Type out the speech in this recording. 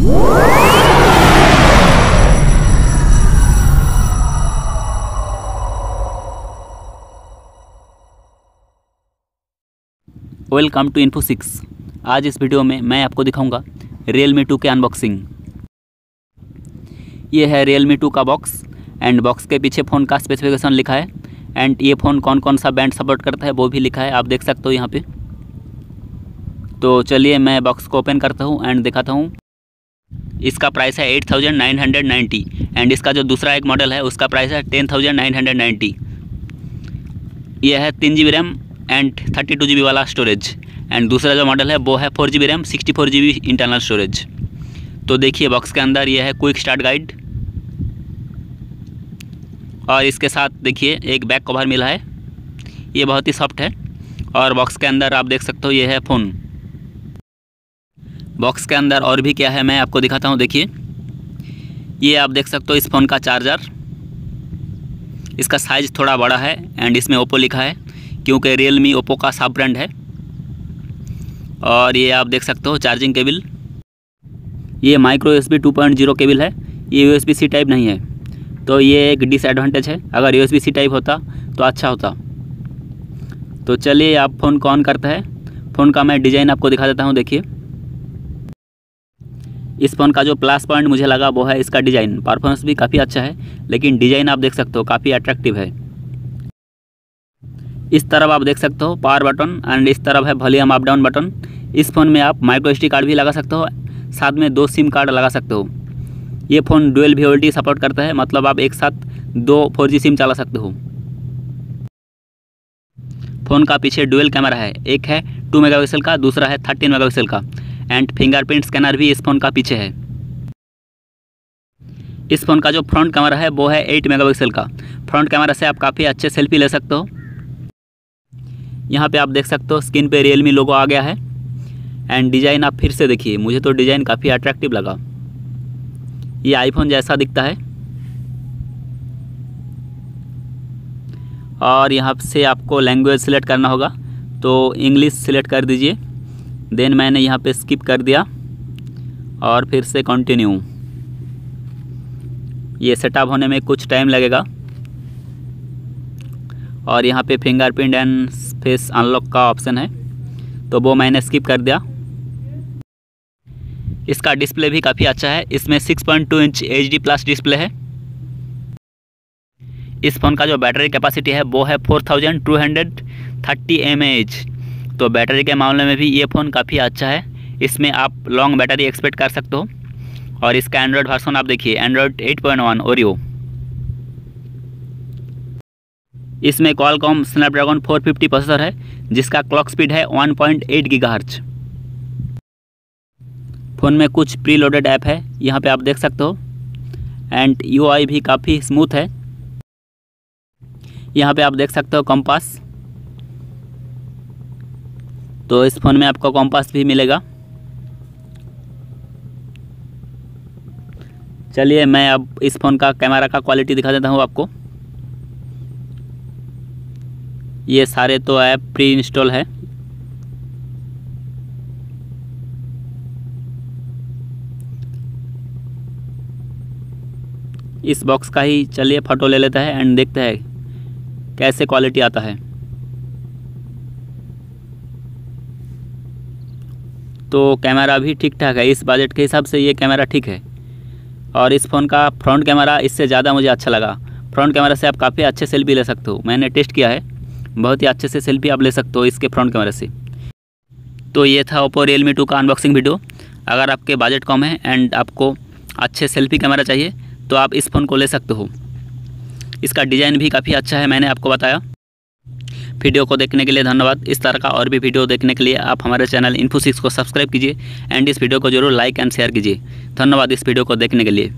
Welcome to Info6। आज इस video में मैं आपको दिखाऊंगा Realme 2 के अनबॉक्सिंग। ये है Realme 2 का बॉक्स एंड बॉक्स के पीछे फ़ोन का स्पेसिफिकेशन लिखा है एंड ये फ़ोन कौन कौन सा बैंड सपोर्ट करता है वो भी लिखा है, आप देख सकते हो यहाँ पे। तो चलिए मैं बॉक्स को ओपन करता हूँ एंड दिखाता हूँ। इसका प्राइस है 8990 एंड इसका जो दूसरा एक मॉडल है उसका प्राइस है 10990। यह है 3GB रैम एंड 32GB वाला स्टोरेज एंड दूसरा जो मॉडल है वो है 4GB RAM 64GB internal storage. तो देखिए बॉक्स के अंदर ये है क्विक स्टार्ट गाइड और इसके साथ देखिए एक बैक कवर मिला है, ये बहुत ही सॉफ्ट है। और बॉक्स के अंदर आप देख सकते हो ये है फ़ोन। बॉक्स के अंदर और भी क्या है मैं आपको दिखाता हूँ। देखिए ये आप देख सकते हो इस फ़ोन का चार्जर, इसका साइज़ थोड़ा बड़ा है एंड इसमें ओप्पो लिखा है क्योंकि Realme ओप्पो का सब ब्रांड है। और ये आप देख सकते हो चार्जिंग केबल, ये माइक्रो USB 2.0 केबल है, ये USB-C टाइप नहीं है, तो ये एक डिसएडवांटेज है। अगर USB-C टाइप होता तो अच्छा होता। तो चलिए आप फ़ोन को ऑन करते हैं। फ़ोन का मैं डिज़ाइन आपको दिखा देता हूँ। देखिए इस फ़ोन का जो प्लस पॉइंट मुझे लगा वो है इसका डिज़ाइन। परफॉर्मेंस भी काफ़ी अच्छा है लेकिन डिज़ाइन आप देख सकते हो काफ़ी अट्रैक्टिव है। इस तरफ आप देख सकते हो पावर बटन एंड इस तरफ है वॉल्यूम अप डाउन बटन। इस फ़ोन में आप माइक्रो SD कार्ड भी लगा सकते हो, साथ में 2 सिम कार्ड लगा सकते हो। ये फ़ोन डुअल VoLTE सपोर्ट करता है, मतलब आप एक साथ 2 4G सिम चला सकते हो। फ़ोन का पीछे डुअल कैमरा है, एक है 2 मेगापिक्सल का, दूसरा है 13 मेगापिक्सल का एंड फिंगरप्रिंट स्कैनर भी इस फ़ोन का पीछे है। इस फ़ोन का जो फ्रंट कैमरा है वो है 8 मेगापिक्सल का। फ्रंट कैमरा से आप काफ़ी अच्छे सेल्फी ले सकते हो। यहाँ पे आप देख सकते हो स्क्रीन पे Realme लोगो आ गया है एंड डिज़ाइन आप फिर से देखिए, मुझे तो डिज़ाइन काफ़ी अट्रैक्टिव लगा। ये आईफोन जैसा दिखता है और यहाँ से आपको लैंग्वेज सिलेक्ट करना होगा, तो इंग्लिश सिलेक्ट कर दीजिए। देन मैंने यहाँ पे स्किप कर दिया और फिर से कंटिन्यू। ये सेटअप होने में कुछ टाइम लगेगा। और यहाँ पे फिंगरप्रिंट एंड फेस अनलॉक का ऑप्शन है, तो वो मैंने स्किप कर दिया। इसका डिस्प्ले भी काफ़ी अच्छा है, इसमें 6.2 इंच HD+ डिस्प्ले है। इस फ़ोन का जो बैटरी कैपेसिटी है वो है 4230 mAh। तो बैटरी के मामले में भी ये फ़ोन काफ़ी अच्छा है, इसमें आप लॉन्ग बैटरी एक्सपेक्ट कर सकते हो। और इसका एंड्रॉयड वर्जन आप देखिए, एंड्रॉयड 8.1 ओरियो। इसमें क्वालकॉम स्नैपड्रैगन 450 प्रोसेसर है जिसका क्लॉक स्पीड है 1.8 GHz। फ़ोन में कुछ प्री लोडेड ऐप है, यहाँ पे आप देख सकते हो एंड UI भी काफ़ी स्मूथ है। यहाँ पे आप देख सकते हो कंपास, तो इस फ़ोन में आपको कंपास भी मिलेगा। चलिए मैं अब इस फ़ोन का कैमरा का क्वालिटी दिखा देता हूँ आपको। ये सारे तो ऐप प्री इंस्टॉल है। इस बॉक्स का ही चलिए फ़ोटो ले लेते हैं एंड देखते हैं कैसे क्वालिटी आता है। तो कैमरा भी ठीक ठाक है, इस बजट के हिसाब से ये कैमरा ठीक है। और इस फ़ोन का फ्रंट कैमरा इससे ज़्यादा मुझे अच्छा लगा। फ्रंट कैमरा से आप काफ़ी अच्छे सेल्फी ले सकते हो, मैंने टेस्ट किया है, बहुत ही अच्छे से सेल्फी आप ले सकते हो इसके फ्रंट कैमरे से। तो ये था ओप्पो Realme 2 का अनबॉक्सिंग वीडियो। अगर आपके बजट कम है एंड आपको अच्छे सेल्फी कैमरा चाहिए तो आप इस फ़ोन को ले सकते हो। इसका डिज़ाइन भी काफ़ी अच्छा है, मैंने आपको बताया। वीडियो को देखने के लिए धन्यवाद। इस तरह का और भी वीडियो देखने के लिए आप हमारे चैनल Info6 को सब्सक्राइब कीजिए एंड इस वीडियो को जरूर लाइक एंड शेयर कीजिए। धन्यवाद इस वीडियो को देखने के लिए।